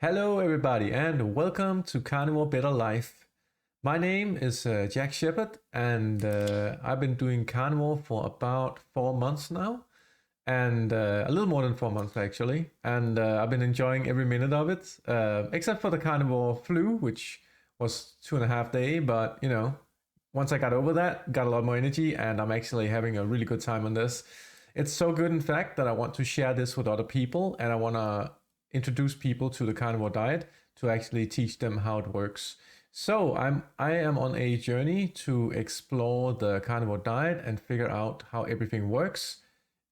Hello, everybody, and welcome to Carnivore Better Life. My name is Jack Shepherd, and I've been doing carnivore for about 4 months now, and a little more than 4 months actually. And I've been enjoying every minute of it, except for the carnivore flu, which was 2.5 days. But once I got over that, got a lot more energy, and I'm actually having a really good time on this. It's so good, in fact, that I want to share this with other people, and I want to introduce people to the carnivore diet to actually teach them how it works. So I am on a journey to explore the carnivore diet and figure out how everything works.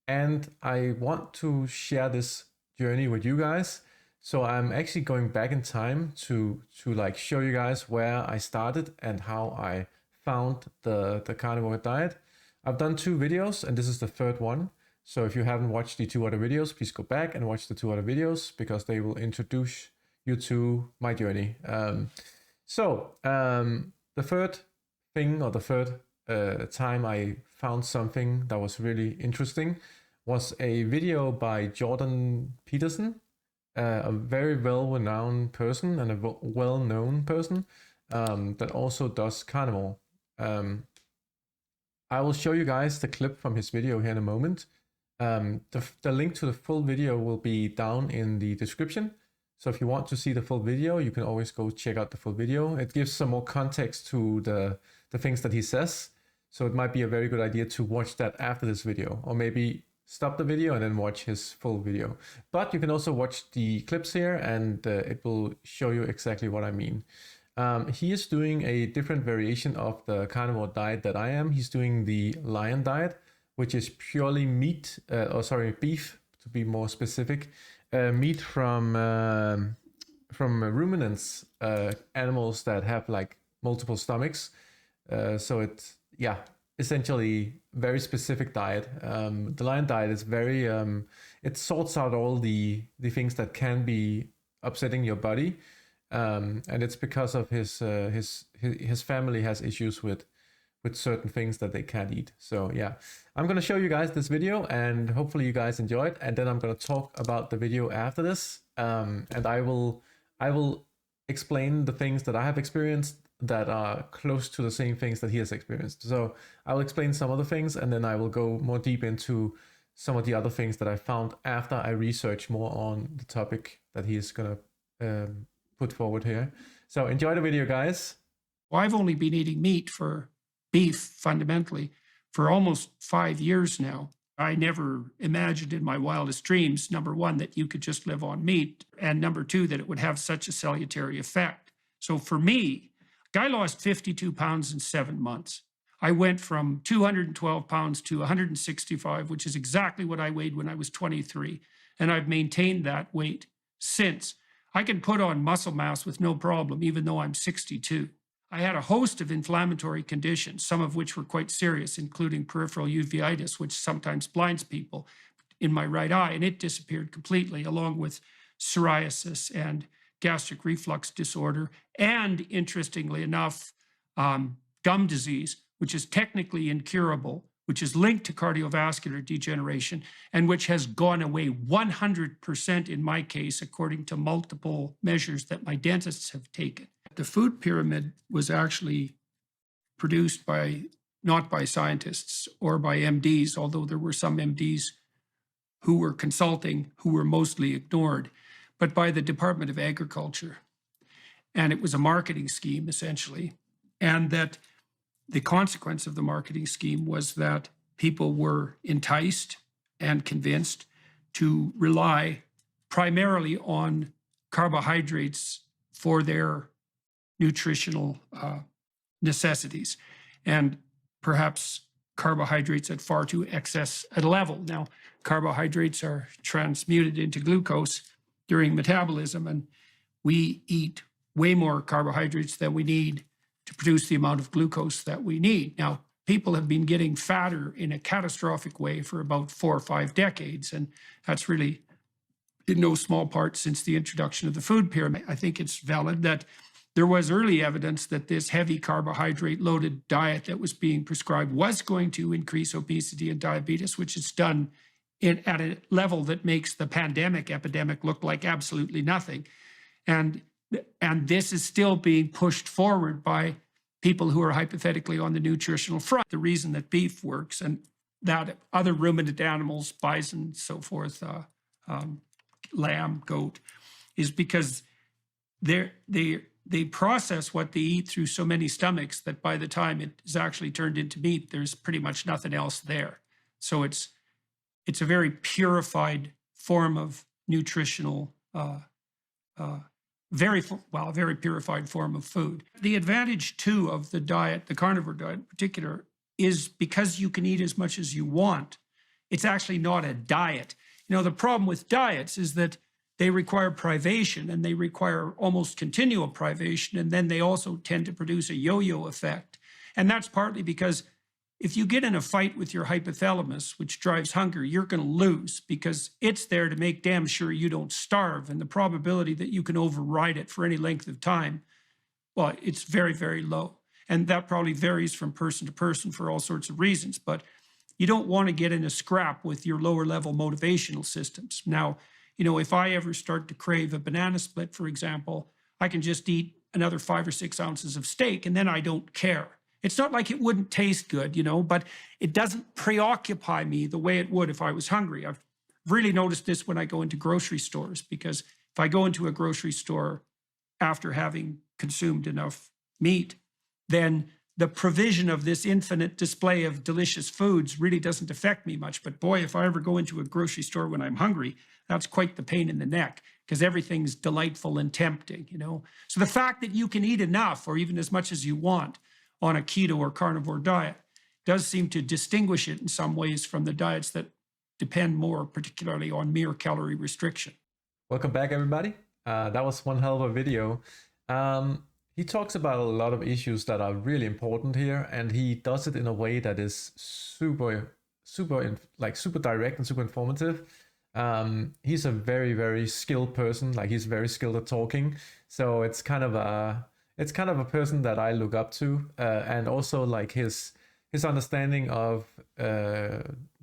And I want to share this journey with you guys. So I'm actually going back in time to like show you guys where I started and how I found the carnivore diet. I've done 2 videos and this is the 3rd one. So if you haven't watched the 2 other videos, please go back and watch the 2 other videos because they will introduce you to my journey. The 3rd thing, or the 3rd time I found something that was really interesting, was a video by Jordan Peterson, a very well-renowned person and a well-known person that also does carnivore. I will show you guys the clip from his video here in a moment. The link to the full video will be down in the description. So if you want to see the full video, you can always go check out the full video. It gives some more context to the things that he says. So it might be a very good idea to watch that after this video, or maybe stop the video and then watch his full video. But you can also watch the clips here and it will show you exactly what I mean. He is doing a different variation of the carnivore diet that I am. He's doing the lion diet, which is purely meat, beef to be more specific, meat from ruminants, animals that have like multiple stomachs. So it's, essentially very specific diet. The lion diet is very, it sorts out all the things that can be upsetting your body. And it's because of his family has issues with certain things that they can't eat. So yeah, I'm gonna show you guys this video and hopefully you guys enjoy it. And then I'm gonna talk about the video after this. And I will explain the things that I have experienced that are close to the same things that he has experienced. So I will explain some of the things and then I will go more deep into some of the other things that I found after I researched more on the topic that he is gonna put forward here. So enjoy the video, guys. Well, I've only been eating beef fundamentally for almost 5 years now. I never imagined in my wildest dreams, number one, that you could just live on meat, and number two, that it would have such a salutary effect. So for me, I lost 52 pounds in 7 months. I went from 212 pounds to 165, which is exactly what I weighed when I was 23. And I've maintained that weight since. I can put on muscle mass with no problem, even though I'm 62. I had a host of inflammatory conditions, some of which were quite serious, including peripheral uveitis, which sometimes blinds people, in my right eye, and it disappeared completely, along with psoriasis and gastric reflux disorder, and interestingly enough, gum disease, which is technically incurable, which is linked to cardiovascular degeneration, and which has gone away 100% in my case, according to multiple measures that my dentists have taken. The food pyramid was actually produced not by scientists or by MDs, although there were some MDs who were consulting, who were mostly ignored, but by the Department of Agriculture. And it was a marketing scheme, essentially. And that the consequence of the marketing scheme was that people were enticed and convinced to rely primarily on carbohydrates for their nutritional necessities, and perhaps carbohydrates at far too excess a level. Now, carbohydrates are transmuted into glucose during metabolism, and we eat way more carbohydrates than we need to produce the amount of glucose that we need. Now, people have been getting fatter in a catastrophic way for about 4 or 5 decades, and that's really in no small part since the introduction of the food pyramid. I think it's valid that there was early evidence that this heavy carbohydrate-loaded diet that was being prescribed was going to increase obesity and diabetes, which it's done at a level that makes the pandemic epidemic look like absolutely nothing. And this is still being pushed forward by people who are hypothetically on the nutritional front. The reason that beef works and that other ruminant animals, bison, so forth, lamb, goat, is because they process what they eat through so many stomachs that by the time it is actually turned into meat, there's pretty much nothing else there. So it's a very purified form of nutritional, very purified form of food. The advantage too of the diet, the carnivore diet in particular, is because you can eat as much as you want. It's actually not a diet. You know, the problem with diets is that they require privation, and they require almost continual privation, and then they also tend to produce a yo-yo effect. And that's partly because if you get in a fight with your hypothalamus, which drives hunger, you're going to lose because it's there to make damn sure you don't starve. And the probability that you can override it for any length of time, well, it's very, very low. And that probably varies from person to person for all sorts of reasons. But you don't want to get in a scrap with your lower level motivational systems. Now, you know, if I ever start to crave a banana split, for example, I can just eat another 5 or 6 ounces of steak and then I don't care. It's not like it wouldn't taste good, you know, but it doesn't preoccupy me the way it would if I was hungry. I've really noticed this when I go into grocery stores, because if I go into a grocery store after having consumed enough meat, then the provision of this infinite display of delicious foods really doesn't affect me much. But boy, if I ever go into a grocery store when I'm hungry, that's quite the pain in the neck, because everything's delightful and tempting, you know. So the fact that you can eat enough or even as much as you want on a keto or carnivore diet does seem to distinguish it in some ways from the diets that depend more particularly on mere calorie restriction. Welcome back, everybody. That was one hell of a video. He talks about a lot of issues that are really important here, and he does it in a way that is super direct and super informative. He's a very, very skilled person. Like, he's very skilled at talking. So it's kind of a person that I look up to, and also like his understanding of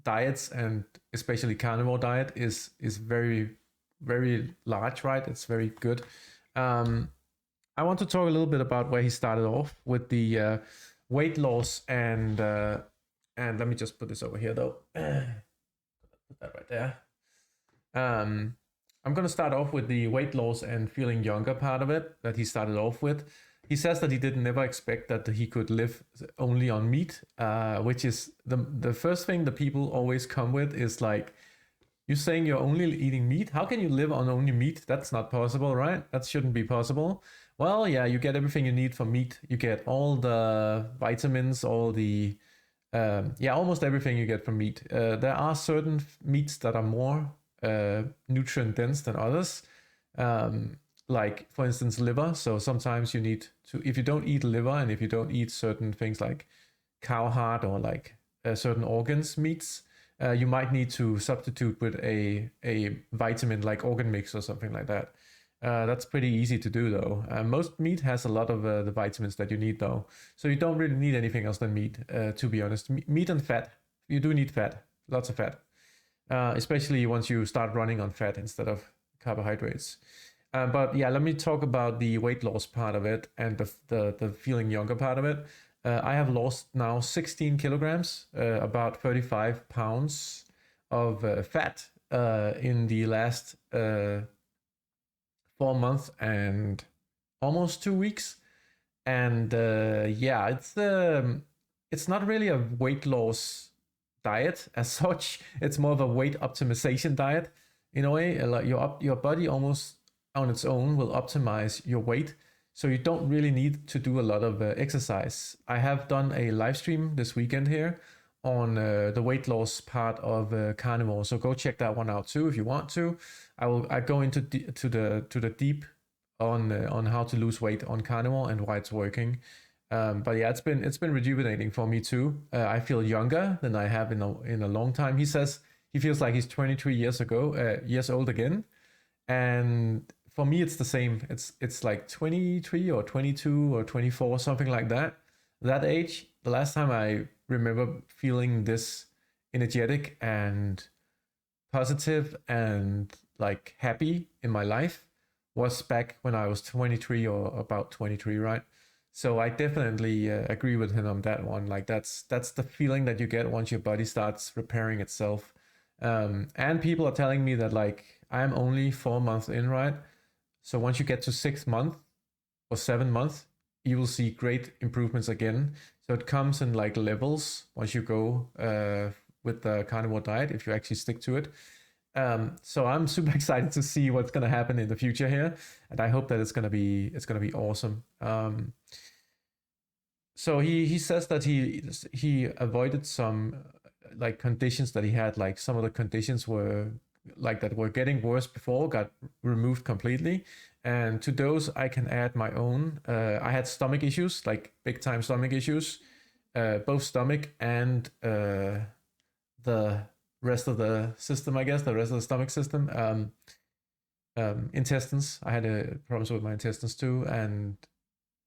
diets, and especially carnivore diet is very, very large, right? It's very good. I want to talk a little bit about where he started off with the weight loss, and let me just put this over here though. Put that right there. I'm going to start off with the weight loss and feeling younger part of it that he started off with. He says that he didn't never expect that he could live only on meat, which is the first thing that people always come with is like, you're saying you're only eating meat? How can you live on only meat? That's not possible, right? That shouldn't be possible. Well, yeah, you get everything you need from meat. You get all the vitamins, all the, almost everything you get from meat. There are certain meats that are more nutrient dense than others. Like, for instance, liver. So sometimes you need to, if you don't eat liver and if you don't eat certain things like cow heart or like certain organs, meats, you might need to substitute with a vitamin like organ mix or something like that. That's pretty easy to do though. Most meat has a lot of the vitamins that you need though. So you don't really need anything else than meat, to be honest. Meat and fat. You do need fat, lots of fat. Especially once you start running on fat instead of carbohydrates. But yeah, let me talk about the weight loss part of it and the feeling younger part of it. I have lost now 16 kilograms, about 35 pounds of fat in the last 4 months and almost 2 weeks. And it's not really a weight loss diet as such. It's more of a weight optimization diet in a way. Like your body almost on its own will optimize your weight, so you don't really need to do a lot of exercise. I have done a live stream this weekend here on the weight loss part of carnivore, so go check that one out too if you want to. I go into the deep on how to lose weight on carnivore and why it's working. But yeah, it's been rejuvenating for me too. I feel younger than I have in a long time. He says he feels like he's 23 years old again, and for me it's the same. It's like 23 or 22 or 24, something like that. That age, the last time I remember feeling this energetic and positive and like happy in my life was back when I was 23 or about 23, right? So I definitely agree with him on that one. Like that's the feeling that you get once your body starts repairing itself. And people are telling me that like I'm only 4 months in, right? So once you get to 6 months or 7 months, you will see great improvements again. So it comes in like levels once you go with the carnivore diet if you actually stick to it. So I'm super excited to see what's gonna happen in the future here, and I hope that it's gonna be awesome. So he says that he avoided some like conditions that he had, like some of the conditions were like that were getting worse before got removed completely, and to those I can add my own. I had stomach issues, like big time stomach issues, both stomach and the rest of the system, I guess, the rest of the stomach system. Intestines. I had problems with my intestines too, and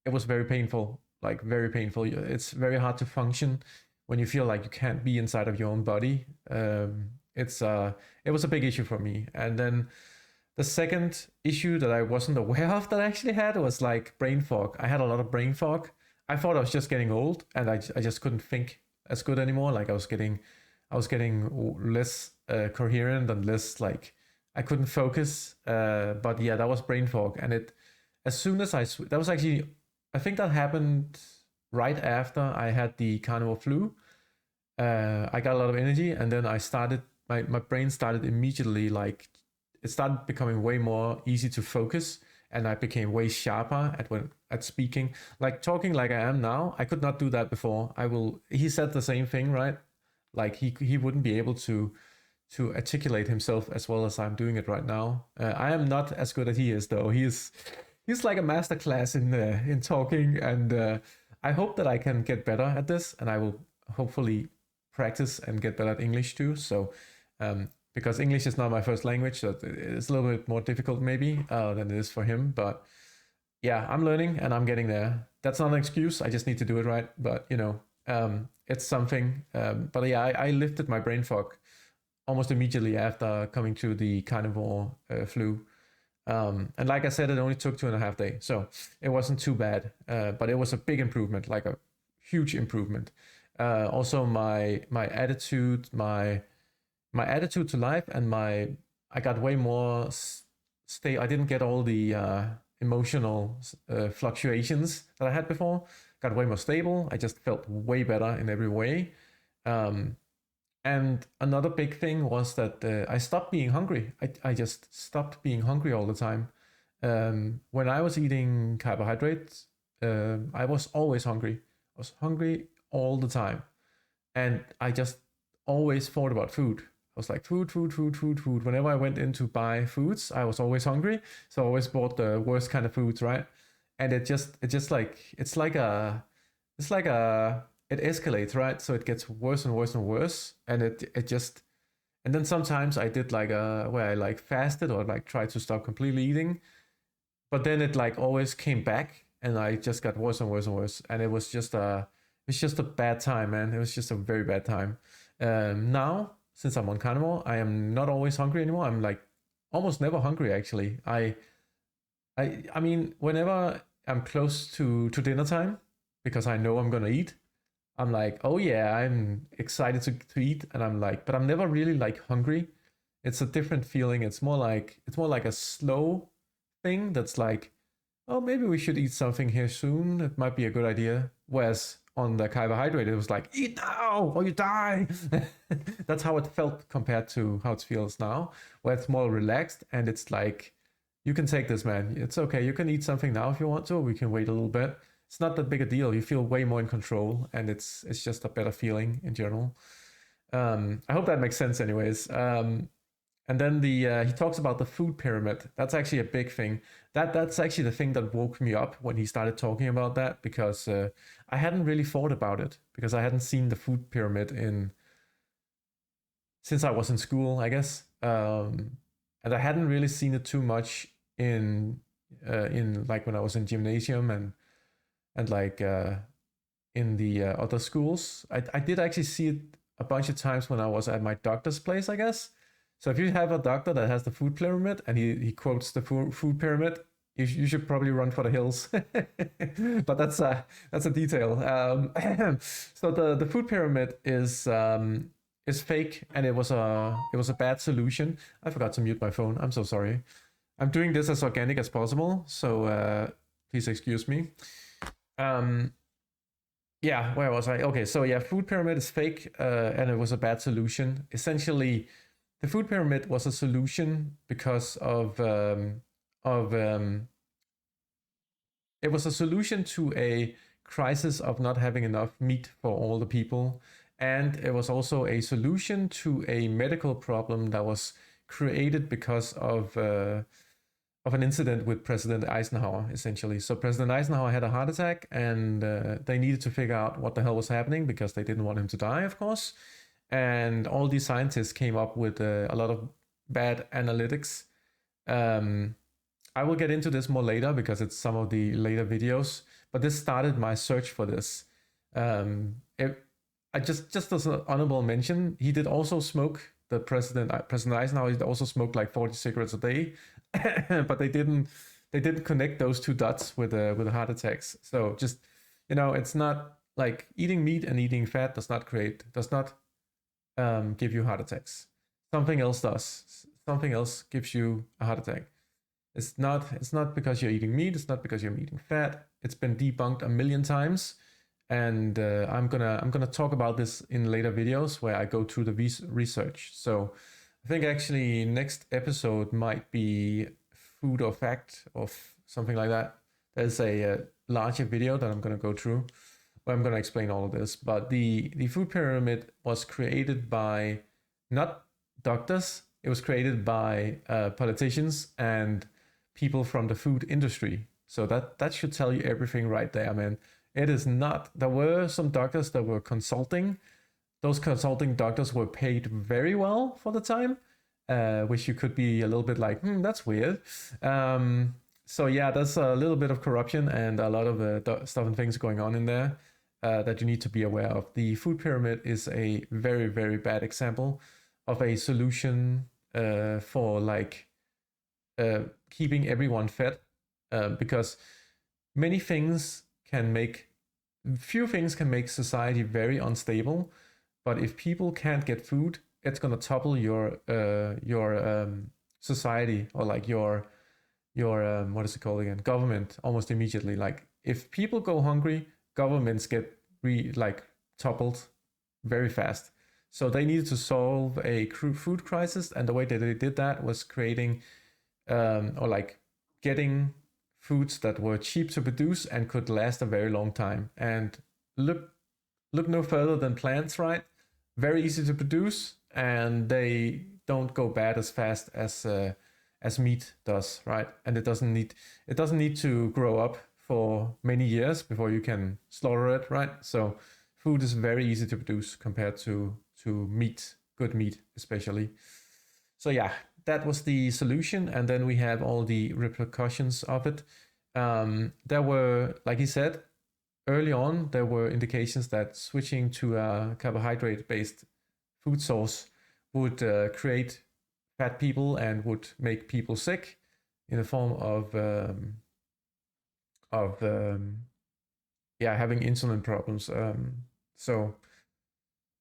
it was very painful, like very painful. It's very hard to function when you feel like you can't be inside of your own body. It was a big issue for me. And then the second issue that I wasn't aware of that I actually had was like brain fog. I had a lot of brain fog. I thought I was just getting old, and I just couldn't think as good anymore. Like I was getting less coherent and less like I couldn't focus. But yeah, that was brain fog, and it as soon as that was actually I think that happened right after I had the carnivore flu. I got a lot of energy, and then I started my brain started immediately like it started becoming way more easy to focus, and I became way sharper at speaking, like talking like I am now. I could not do that before. He said the same thing, right? Like he wouldn't be able to articulate himself as well as I'm doing it right now. I am not as good as he is, though. He's like a master class in talking, and I hope that I can get better at this, and I will hopefully practice and get better at English too. So because English is not my first language, so it's a little bit more difficult maybe than it is for him. But yeah, I'm learning and I'm getting there. That's not an excuse. I just need to do it right. But it's something. But yeah, I lifted my brain fog almost immediately after coming to the carnivore flu. And like I said, it only took 2.5 days, so it wasn't too bad. But it was a big improvement, like a huge improvement. Also, my attitude, my attitude to life, and I got way more stay. I didn't get all the emotional fluctuations that I had before. Got way more stable. I just felt way better in every way. And another big thing was that I stopped being hungry. I just stopped being hungry all the time. When I was eating carbohydrates, I was always hungry. I was hungry all the time. And I just always thought about food. I was like, food, food, food, food, food. Whenever I went in to buy foods, I was always hungry. So I always bought the worst kind of foods, right? And it escalates, right? So it gets worse and worse and worse. And and then sometimes I did like where I like fasted or like tried to stop completely eating. But then it like always came back, and I just got worse and worse and worse. And it was just a bad time, man. It was just a very bad time. Now, since I'm on carnivore, I am not always hungry anymore. I'm like almost never hungry actually. I mean, whenever I'm close to dinner time, because I know I'm gonna eat, I'm like, oh yeah, I'm excited to eat, and I'm like, but I'm never really like hungry. It's a different feeling. It's more like a slow thing that's like, oh, maybe we should eat something here soon. It might be a good idea. Whereas on the carbohydrate, it was like, eat now or you die. That's how it felt compared to how it feels now, where it's more relaxed and it's like, you can take this, man. It's okay. You can eat something now if you want to. We can wait a little bit. It's not that big a deal. You feel way more in control, and it's just a better feeling in general. I hope that makes sense, anyways. And then he talks about the food pyramid. That's actually a big thing. That's actually the thing that woke me up when he started talking about that, because I hadn't really thought about it, because I hadn't seen the food pyramid since I was in school, I guess. And I hadn't really seen it too much in like when I was in gymnasium and like in the other schools. I did actually see it a bunch of times when I was at my doctor's place, I guess. So if you have a doctor that has the food pyramid and he quotes the food pyramid, you should probably run for the hills. But that's a detail. So the food pyramid is fake, and it was a bad solution. I forgot to mute my phone. I'm so sorry. I'm doing this as organic as possible, so please excuse me. Yeah, where was I? Okay, so yeah, food pyramid is fake, and it was a bad solution. Essentially, the food pyramid was a solution because it was a solution to a crisis of not having enough meat for all the people, and it was also a solution to a medical problem that was created because of an incident with President Eisenhower, essentially. So President Eisenhower had a heart attack, and they needed to figure out what the hell was happening because they didn't want him to die, of course. And all these scientists came up with a lot of bad analytics. I will get into this more later because it's some of the later videos, but this started my search for this. I just as an honorable mention, he did also smoke. The President Eisenhower, he also smoked like 40 cigarettes a day, but they didn't connect those two dots with the heart attacks. So just, it's not like eating meat and eating fat does not give you heart attacks. Something else does. Something else gives you a heart attack. It's not because you're eating meat. It's not because you're eating fat. It's been debunked a million times. And I'm gonna talk about this in later videos where I go through the research. So I think actually next episode might be food or fact or something like that. There's a larger video that I'm gonna go through where I'm gonna explain all of this. But the food pyramid was created by not doctors. It was created by politicians and people from the food industry. So that should tell you everything right there, man. It is not. There were some doctors that were consulting. Those consulting doctors were paid very well for the time, which you could be a little bit like, that's weird. So yeah, there's a little bit of corruption and a lot of stuff and things going on in there that you need to be aware of. The food pyramid is a very, very bad example of a solution for like keeping everyone fed, because few things can make society very unstable, but if people can't get food, it's gonna topple your society, or like your what is it called again? Government, almost immediately. Like if people go hungry, governments get toppled very fast. So they needed to solve a food crisis, and the way that they did that was creating getting foods that were cheap to produce and could last a very long time. And look no further than plants, right? Very easy to produce, and they don't go bad as fast as meat does, right? And it doesn't need to grow up for many years before you can slaughter it, right? So food is very easy to produce compared to meat, good meat especially. So yeah, that was the solution, and then we have all the repercussions of it. There were, like he said, early on, there were indications that switching to a carbohydrate-based food source would create fat people and would make people sick in the form of having insulin problems. So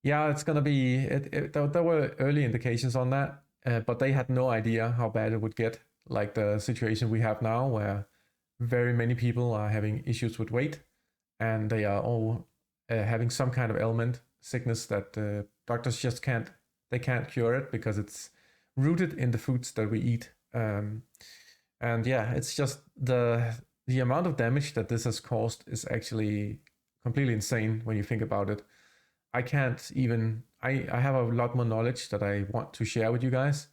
yeah, it's gonna be. There were early indications on that, but they had no idea how bad it would get. Like the situation we have now, where very many people are having issues with weight, and they are all having some kind of ailment, sickness that doctors just can't cure it because it's rooted in the foods that we eat. And yeah, it's just the amount of damage that this has caused is actually completely insane when you think about it. I have a lot more knowledge that I want to share with you guys,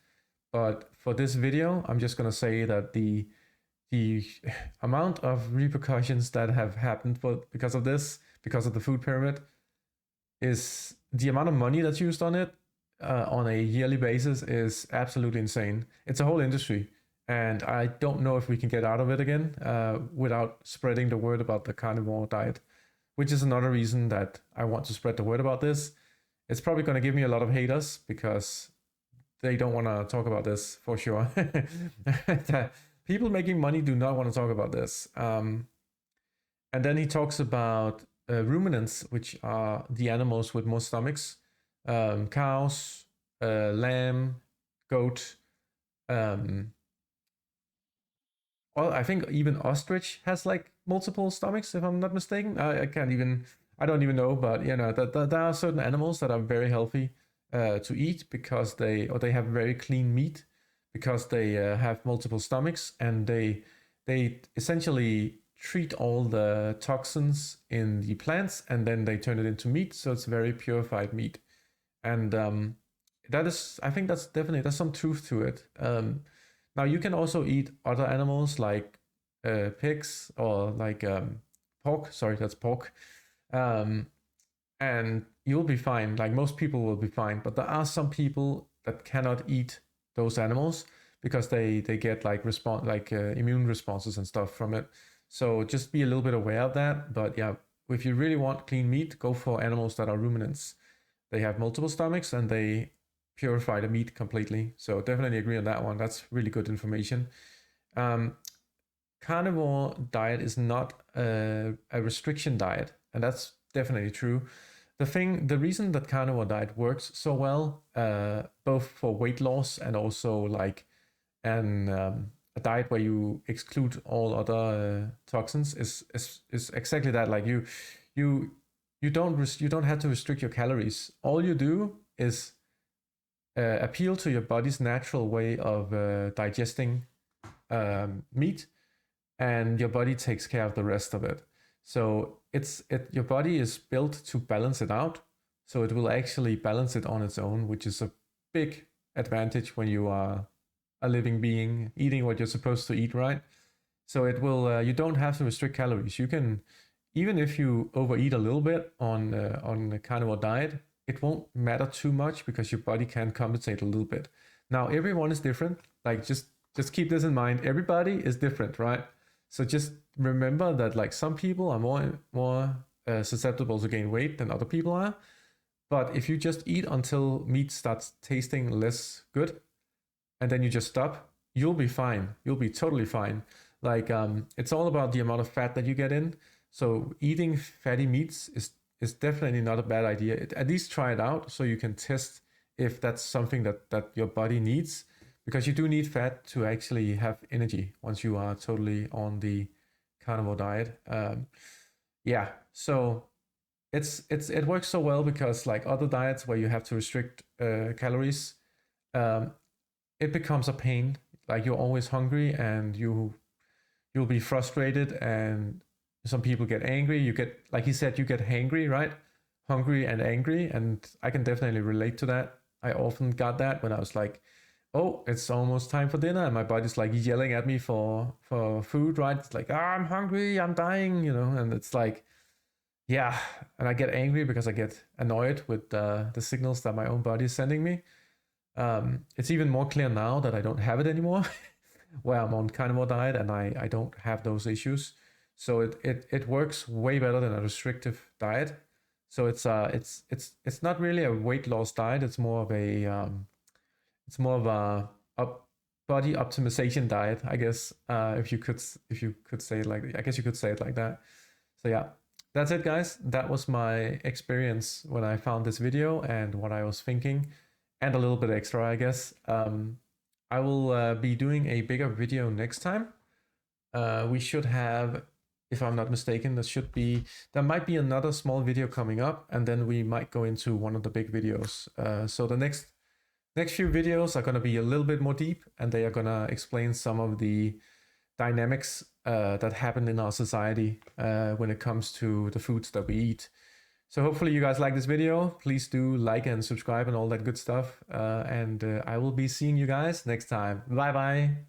but for this video, I'm just gonna say that the amount of repercussions that have happened because of the food pyramid, is the amount of money that's used on it on a yearly basis is absolutely insane. It's a whole industry, and I don't know if we can get out of it again without spreading the word about the carnivore diet, which is another reason that I want to spread the word about this. It's probably going to give me a lot of haters because they don't want to talk about this for sure. People making money do not want to talk about this. And then he talks about ruminants, which are the animals with more stomachs, cows, lamb, goat. Well, I think even ostrich has like multiple stomachs, if I'm not mistaken. I don't even know, but you know, there are certain animals that are very healthy to eat because they have very clean meat because they have multiple stomachs, and they essentially treat all the toxins in the plants and then they turn it into meat, so it's very purified meat. And that is, I think there's some truth to it. Now you can also eat other animals like pigs or like pork. Sorry, that's pork. And you'll be fine. Like most people will be fine. But there are some people that cannot eat those animals because they get like immune responses and stuff from it. So just be a little bit aware of that. But yeah, if you really want clean meat, go for animals that are ruminants. They have multiple stomachs and they purify the meat completely. So definitely agree on that one. That's really good information. Carnivore diet is not a restriction diet, and that's definitely true. The reason that carnivore diet works so well, both for weight loss and also like a diet where you exclude all other toxins, is exactly that. Like you don't have to restrict your calories. All you do is appeal to your body's natural way of digesting meat, and your body takes care of the rest of it. So your body is built to balance it out, so it will actually balance it on its own, which is a big advantage when you are a living being eating what you're supposed to eat, right? So it will you don't have to restrict calories. You can, even if you overeat a little bit on a carnivore diet, it won't matter too much because your body can compensate a little bit. Now everyone is different. Like just keep this in mind. Everybody is different, right? So just remember that like some people are more susceptible to gain weight than other people are. But if you just eat until meat starts tasting less good, and then you just stop, you'll be fine. You'll be totally fine. Like it's all about the amount of fat that you get in. So eating fatty meats is definitely not a bad idea. At least try it out so you can test if that's something that your body needs, because you do need fat to actually have energy once you are totally on the carnivore diet. Yeah, so it works so well because like other diets where you have to restrict calories, it becomes a pain. Like you're always hungry and you'll be frustrated, and some people get angry. You get, like he said, you get hangry, right? Hungry and angry, and I can definitely relate to that. I often got that when I was like, oh, it's almost time for dinner, and my body's like yelling at me for food, right? It's like, I'm hungry, I'm dying, you know, and it's like, yeah, and I get angry because I get annoyed with the signals that my own body is sending me. It's even more clear now that I don't have it anymore, where I'm on carnivore diet and I don't have those issues. So it works way better than a restrictive diet. So it's not really a weight loss diet. It's more of a body optimization diet, I guess. If you could say it like, I guess you could say it like that. So yeah, that's it, guys. That was my experience when I found this video and what I was thinking, and a little bit extra, I guess. I will be doing a bigger video next time. We should have, if I'm not mistaken, there might be another small video coming up, and then we might go into one of the big videos. So the next few videos are going to be a little bit more deep, and they are going to explain some of the dynamics that happen in our society when it comes to the foods that we eat. So hopefully you guys like this video. Please do like and subscribe and all that good stuff. And I will be seeing you guys next time. Bye bye.